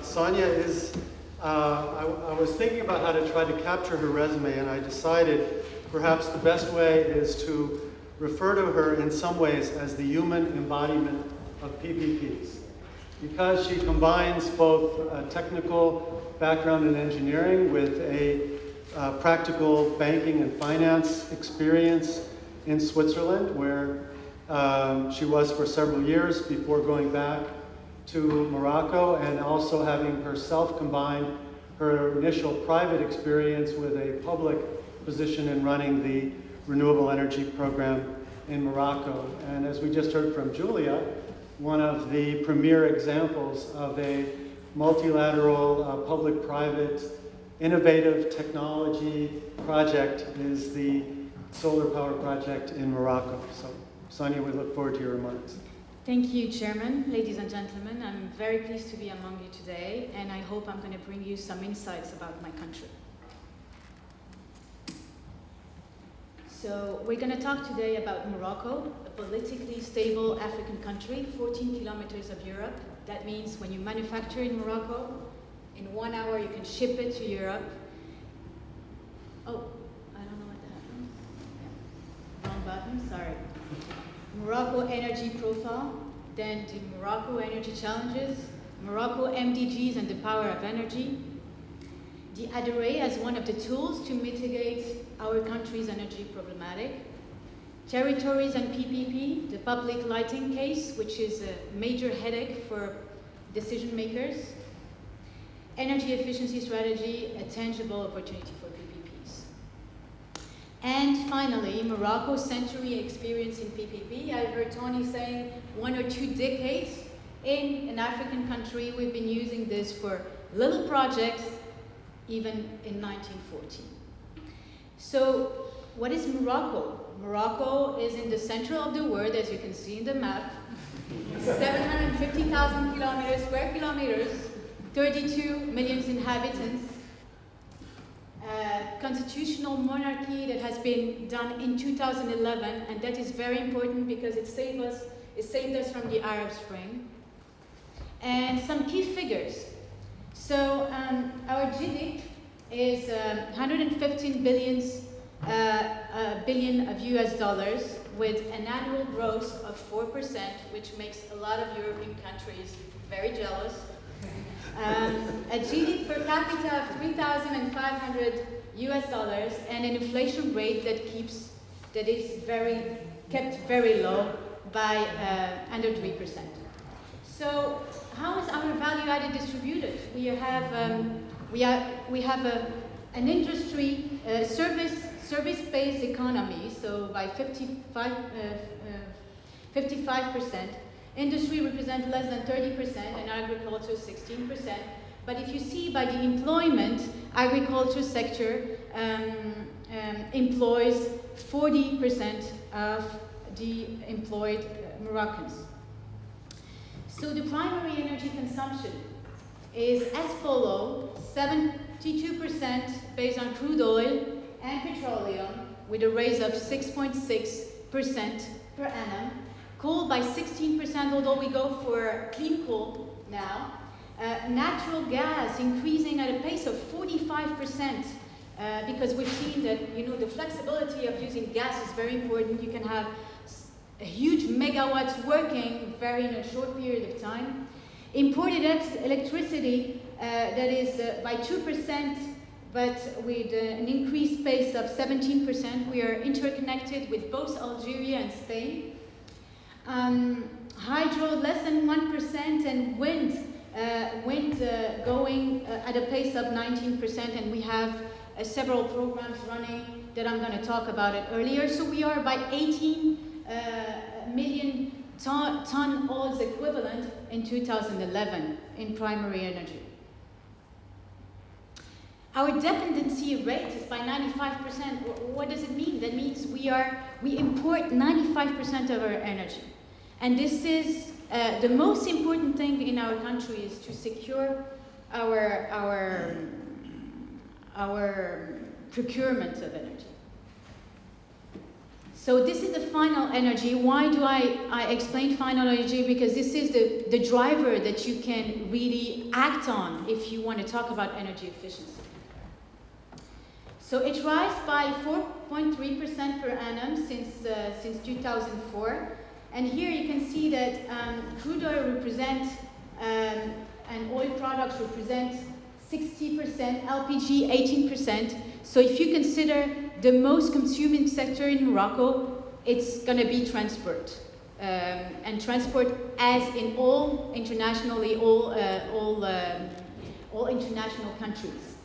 Sonia is, I was thinking about how to try to capture her resume, and I decided perhaps the best way is to refer to her in some ways as the human embodiment of PPPs. Because she combines both a technical background in engineering with a practical banking and finance experience in Switzerland, where she was for several years before going back to Morocco, and also having herself combined her initial private experience with a public position in running the renewable energy program in Morocco. And as we just heard from Julia, one of the premier examples of a multilateral public-private innovative technology project is the solar power project in Morocco. So, Sonia, we look forward to your remarks. Thank you, Chairman. Ladies and gentlemen, I'm very pleased to be among you today, and I hope I'm going to bring you some insights about my country. So we're going to talk today about Morocco, a politically stable African country, 14 kilometers of Europe. That means when you manufacture in Morocco, in 1 hour you can ship it to Europe. Oh, I don't know what that happened. Yeah. Wrong button, sorry. Morocco energy profile, then the Morocco energy challenges, Morocco MDGs and the power of energy, the ADERE as one of the tools to mitigate our country's energy problematic, territories and PPP, the public lighting case, which is a major headache for decision makers, energy efficiency strategy, a tangible opportunity for PPPs. And finally, Morocco's century experience in PPP. I heard Tony saying 1 or 2 decades. In an African country, we've been using this for little projects, even in 1914. So what is Morocco? Morocco is in the center of the world, as you can see in the map. 750,000 square kilometers, 32 million inhabitants. Constitutional monarchy that has been done in 2011, and that is very important because it saved us from the Arab Spring. And some key figures. So our GDP is 115 billion of US dollars, with an annual growth of 4%, which makes a lot of European countries very jealous. A GDP per capita of 3,500 US dollars, and an inflation rate that is kept very low by under 3%. So how is our value added distributed? We have an industry service-based economy, so by 55%. Industry represents less than 30%, and agriculture 16%. But if you see by the employment, agriculture sector employs 40% of the employed Moroccans. So the primary energy consumption is as follows: 72% based on crude oil and petroleum, with a raise of 6.6% per annum. Coal by 16%, although we go for clean coal now. Natural gas increasing at a pace of 45%, because we've seen that the flexibility of using gas is very important. You can have a huge megawatts working in a short period of time. Imported electricity that is by 2%, but with an increased pace of 17%. We are interconnected with both Algeria and Spain. Hydro less than 1%, and wind going at a pace of 19%, and we have several programs running that I'm going to talk about it earlier. So we are by 18 million ton oils equivalent in 2011 in primary energy. Our dependency rate is by 95%. What does it mean? That means we import 95% of our energy. And this is the most important thing in our country, is to secure our procurement of energy. So this is the final energy. Why do I explain final energy? Because this is the driver that you can really act on if you want to talk about energy efficiency. So it rose by 4.3% per annum since 2004. And here you can see that crude oil represents, and oil products represent 60%, LPG 18%. So if you consider the most consuming sector in Morocco, it's going to be transport. And transport as in all internationally, all international countries.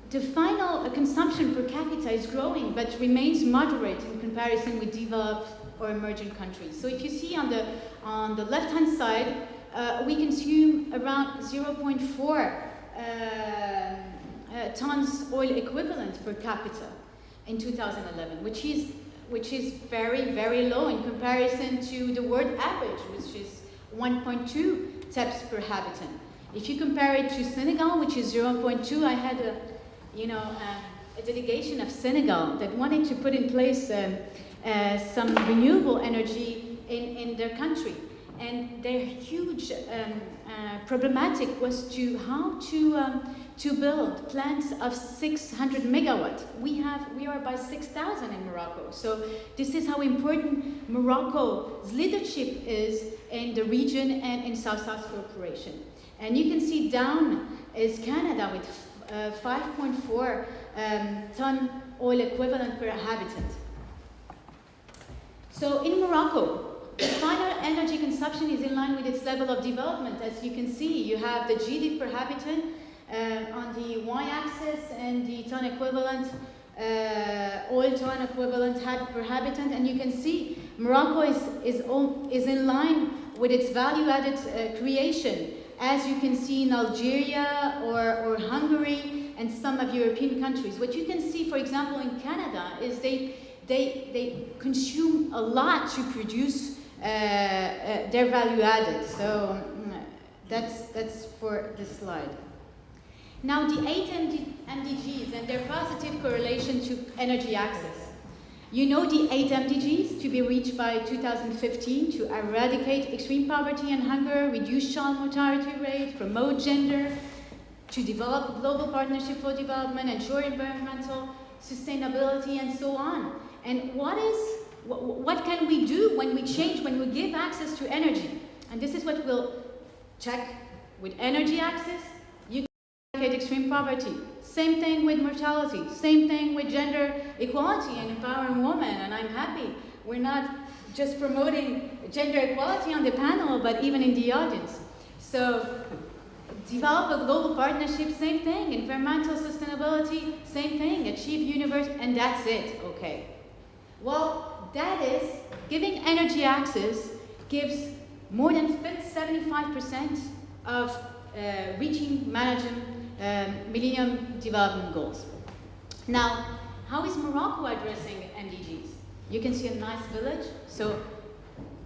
The final consumption per capita is growing, but remains moderate in comparison with developed or emerging countries. So if you see on the left-hand side, we consume around 0.4 tons oil equivalent per capita in 2011, which is very, very low in comparison to the world average, which is 1.2 TEPs per habitant. If you compare it to Senegal, which is 0.2, I had a delegation of Senegal that wanted to put in place some renewable energy in their country. And their huge problematic was how to build plants of 600 megawatt. We are by 6,000 in Morocco. So this is how important Morocco's leadership is in the region and in South-South cooperation. And you can see down is Canada with 5.4 ton oil equivalent per habitant. So in Morocco, the final energy consumption is in line with its level of development. As you can see, you have the GDP per habitant on the y-axis and the ton equivalent, oil ton equivalent per habitant, and you can see Morocco is in line with its value-added creation, as you can see in Algeria or Hungary and some of European countries. What you can see, for example, in Canada is they consume a lot to produce their value added. So that's for this slide. Now the 8 MDGs and their positive correlation to energy access. You know the 8 MDGs to be reached by 2015 to eradicate extreme poverty and hunger, reduce child mortality rate, promote gender, to develop global partnership for development, ensure environmental sustainability, and so on. And what can we do when we change, when we give access to energy? And this is what we'll check with energy access. You can eradicate extreme poverty. Same thing with mortality. Same thing with gender equality and empowering women. And I'm happy we're not just promoting gender equality on the panel, but even in the audience. So develop a global partnership, same thing. Environmental sustainability, same thing. Achieve universe, and that's it. Okay. Well, that is, giving energy access gives more than 75% of reaching managing Millennium Development Goals. Now, how is Morocco addressing MDGs? You can see a nice village. So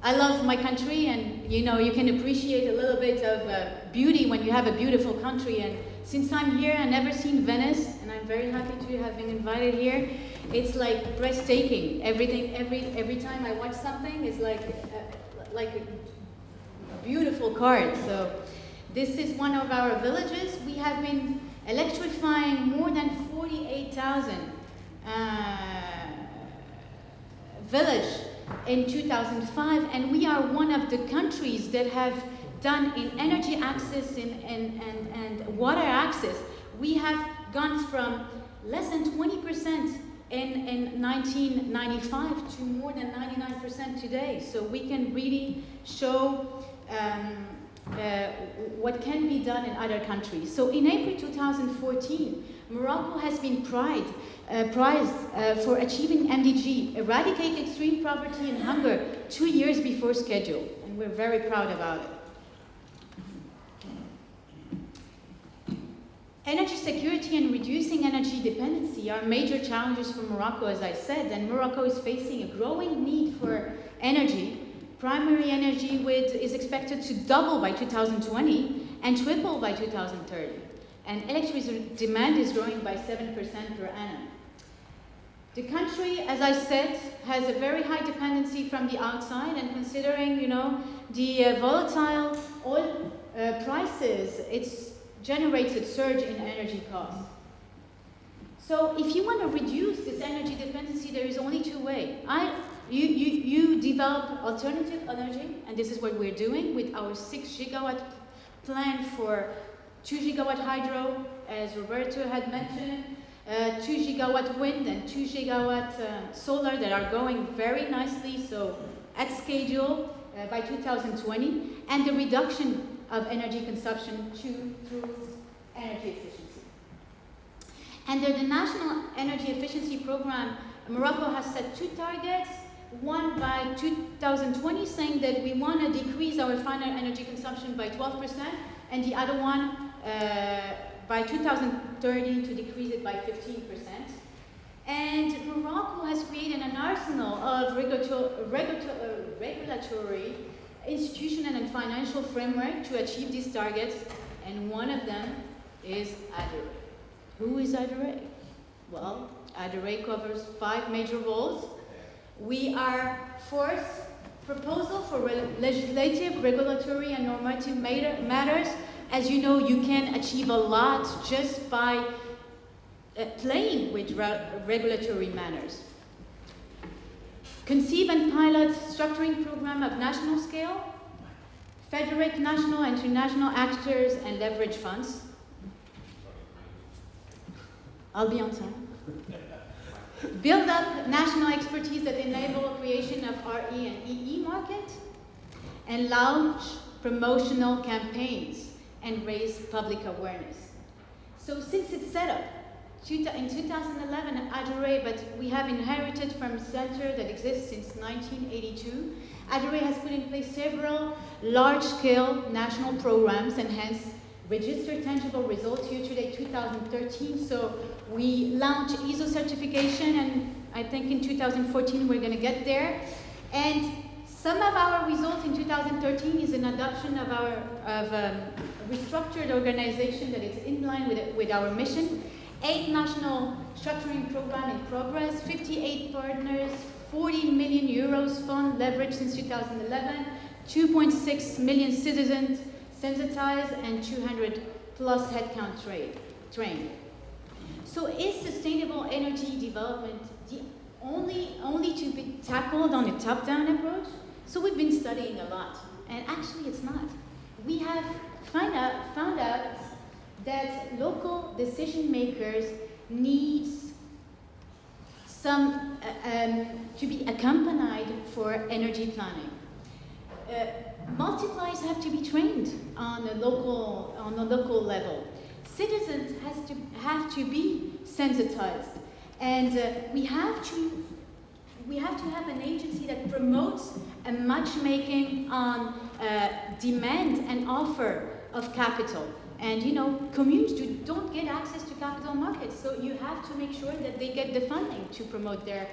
I love my country, and you can appreciate a little bit of beauty when you have a beautiful country. And since I'm here, I've never seen Venice, and I'm very happy to have been invited here. It's like breathtaking. Every time I watch something, it's like a beautiful card. So this is one of our villages. We have been electrifying more than 48,000 villages in 2005, and we are one of the countries that have done in energy access and water access. We have gone from less than 20% in 1995 to more than 99% today. So we can really show what can be done in other countries. So in April 2014, Morocco has been prized for achieving MDG, eradicate extreme poverty and hunger, 2 years before schedule, and we're very proud about it. Energy security and reducing energy dependency are major challenges for Morocco, as I said, and Morocco is facing a growing need for energy. Primary energy is expected to double by 2020 and triple by 2030. And electricity demand is growing by 7% per annum. The country, as I said, has a very high dependency from the outside, and considering, you know, the volatile oil prices, it's generated surge in energy costs. So if you want to reduce this energy dependency, there is only two ways. You develop alternative energy, and this is what we're doing with our 6 gigawatt plan for 2 gigawatt hydro, as Roberto had mentioned, 2 gigawatt wind and 2 gigawatt solar that are going very nicely, so at schedule by 2020, and the reduction of energy consumption through energy efficiency. Under the National Energy Efficiency Program, Morocco has set 2 targets, one by 2020, saying that we want to decrease our final energy consumption by 12%, and the other one by 2030 to decrease it by 15%. And Morocco has created an arsenal of regulatory, institutional and financial framework to achieve these targets, and one of them is ADERE. Who is ADERE? Well, ADERE covers 5 major roles. We are fourth proposal for legislative, regulatory and normative matters. As you know, you can achieve a lot just by playing with regulatory matters. Conceive and pilot structuring program of national scale, federate national and international actors and leverage funds. I'll be on time. Build up national expertise that enable creation of RE and EE market, and launch promotional campaigns and raise public awareness. So since its setup in 2011 at ADERE, but we have inherited from a center that exists since 1982, ADERE has put in place several large-scale national programs and hence registered tangible results year to date 2013. So we launched ISO certification, and I think in 2014 we're going to get there. And some of our results in 2013 is an adoption of a restructured organization that is in line with our mission. 8 national structuring program in progress, 58 partners, 40 million euros fund leveraged since 2011, 2.6 million citizens sensitized, and 200 plus headcount trained. So is sustainable energy development the only to be tackled on a top-down approach? So we've been studying a lot, and actually it's not. We have found out that local decision makers need some to be accompanied for energy planning. Multipliers have to be trained on a local level. Citizens have to be sensitized, and we have to have an agency that promotes a matchmaking on demand and offer of capital. And you know, communes don't get access to capital markets, so you have to make sure that they get the funding to promote their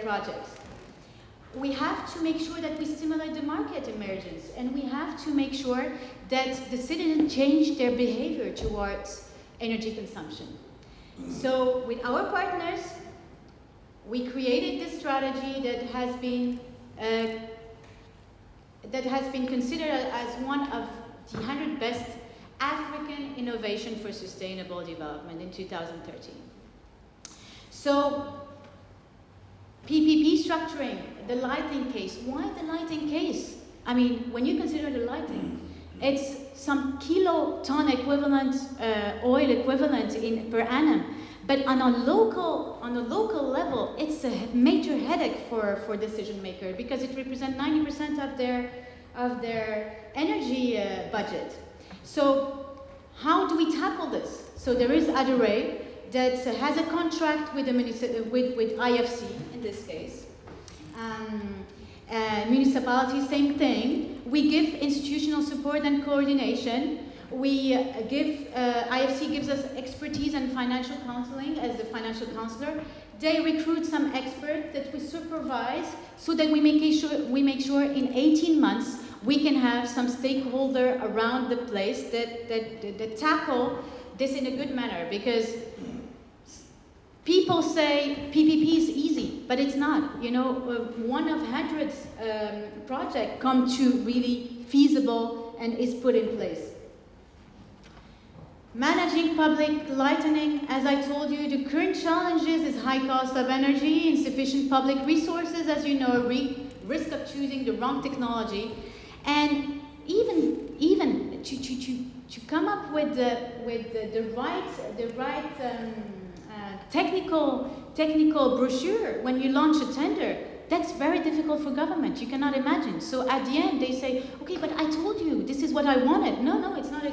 projects. We have to make sure that we stimulate the market emergence, and we have to make sure that the citizens change their behavior towards energy consumption. So with our partners, we created this strategy that has been considered as one of the 100 best African innovation for sustainable development in 2013. So PPP structuring, the lighting case. Why the lighting case? I mean, when you consider the lighting, it's some kiloton equivalent, oil equivalent per annum. But on a local level, it's a major headache for decision makers because it represents 90% of their energy budget. So how do we tackle this? So there is ADERE that has a contract with IFC in this case. Municipalities, same thing. We give institutional support and coordination. IFC gives us expertise and financial counseling as the financial counselor. They recruit some experts that we supervise so that we make sure in 18 months we can have some stakeholder around the place that tackle this in a good manner, because people People say PPP is easy, but it's not. You know, one of hundreds project come to really feasible and is put in place. Managing public lighting, as I told you, the current challenges is high cost of energy, insufficient public resources, as you know, risk of choosing the wrong technology, and even to come up with the right technical brochure when you launch a tender. That's very difficult for government. You cannot imagine. So at the end, they say, okay, but I told you, this is what I wanted. No, it's not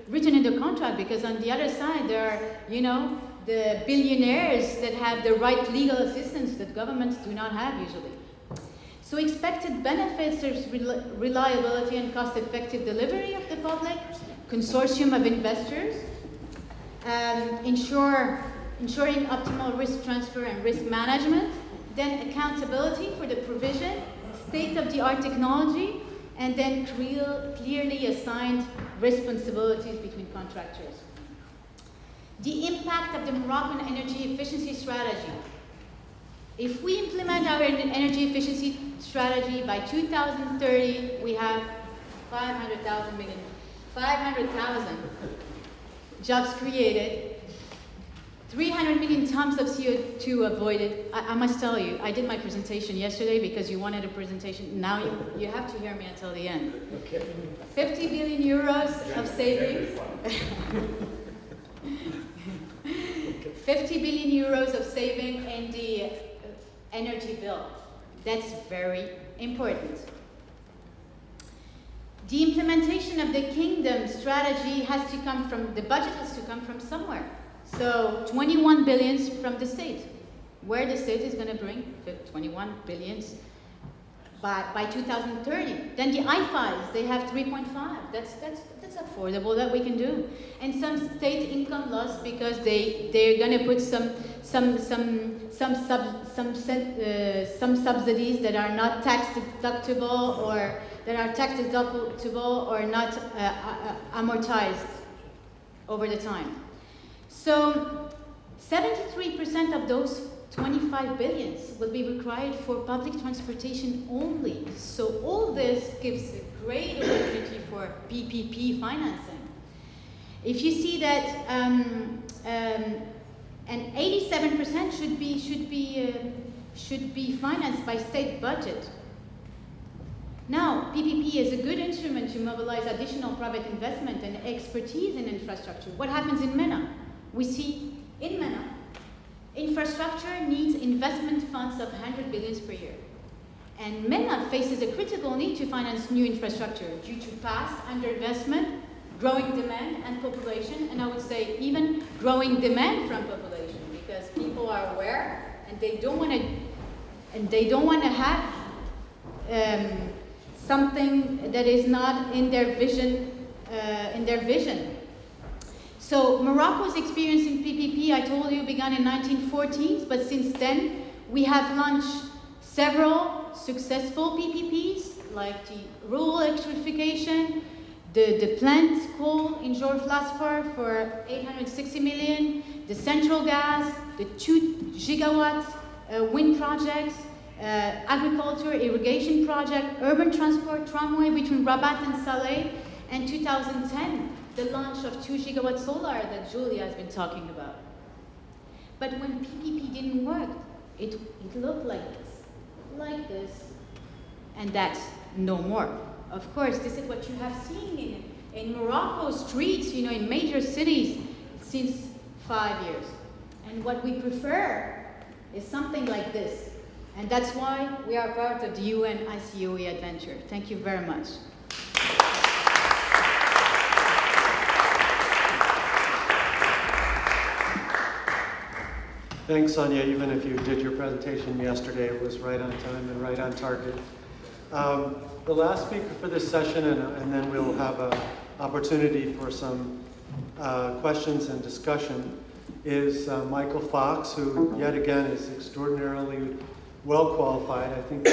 written in the contract, because on the other side, there are, you know, the billionaires that have the right legal assistance that governments do not have usually. So expected benefits is reliability and cost-effective delivery of the public, consortium of investors, ensuring optimal risk transfer and risk management, then accountability for the provision, state-of-the-art technology, and then clearly assigned responsibilities between contractors. The impact of the Moroccan energy efficiency strategy. If we implement our energy efficiency strategy by 2030, we have 500,000 jobs created, 300 million tons of CO2 avoided. I must tell you, I did my presentation yesterday because you wanted a presentation. Now you have to hear me until the end. Okay. 50 billion euros of savings. 50 billion euros of saving in the energy bill. That's very important. The implementation of the kingdom strategy has to come from, the budget has to come from somewhere. So 21 billions from the state, where the state is going to bring the 21 billions by 2030. Then the IFIs, they have 3.5. That's affordable that we can do. And some state income loss because they're going to put some subsidies that are not tax deductible or that are tax deductible or not amortized over the time. So 73% of those 25 billions will be required for public transportation only. So all this gives a great opportunity for PPP financing. If you see that, and 87% should be financed by state budget. Now, PPP is a good instrument to mobilize additional private investment and expertise in infrastructure. What happens in MENA? We see in MENA, infrastructure needs investment funds of 100 billions per year. And MENA faces a critical need to finance new infrastructure due to past underinvestment, growing demand and population, and I would say even growing demand from population, because people are aware and they don't want to have something that is not in their vision. So Morocco's experience in PPP, I told you, began in 1914s, but since then we have launched several successful PPPs, like the rural electrification, the plant coal in Jorf Lasfar for 860 million, the central gas, the 2 gigawatt wind projects, agriculture, irrigation project, urban transport tramway between Rabat and Saleh, and 2010, the launch of 2 gigawatt solar that Julia has been talking about. But when PPP didn't work, it looked like this, and that's no more. Of course, this is what you have seen in Morocco streets, you know, in major cities since 5 years. And what we prefer is something like this. And that's why we are part of the UN ICOE adventure. Thank you very much. Thanks, Sonia. Even if you did your presentation yesterday, it was right on time and right on target. The last speaker for this session, and then we'll have an opportunity for some questions and discussion, is Michael Fox, who yet again is extraordinarily well qualified. I think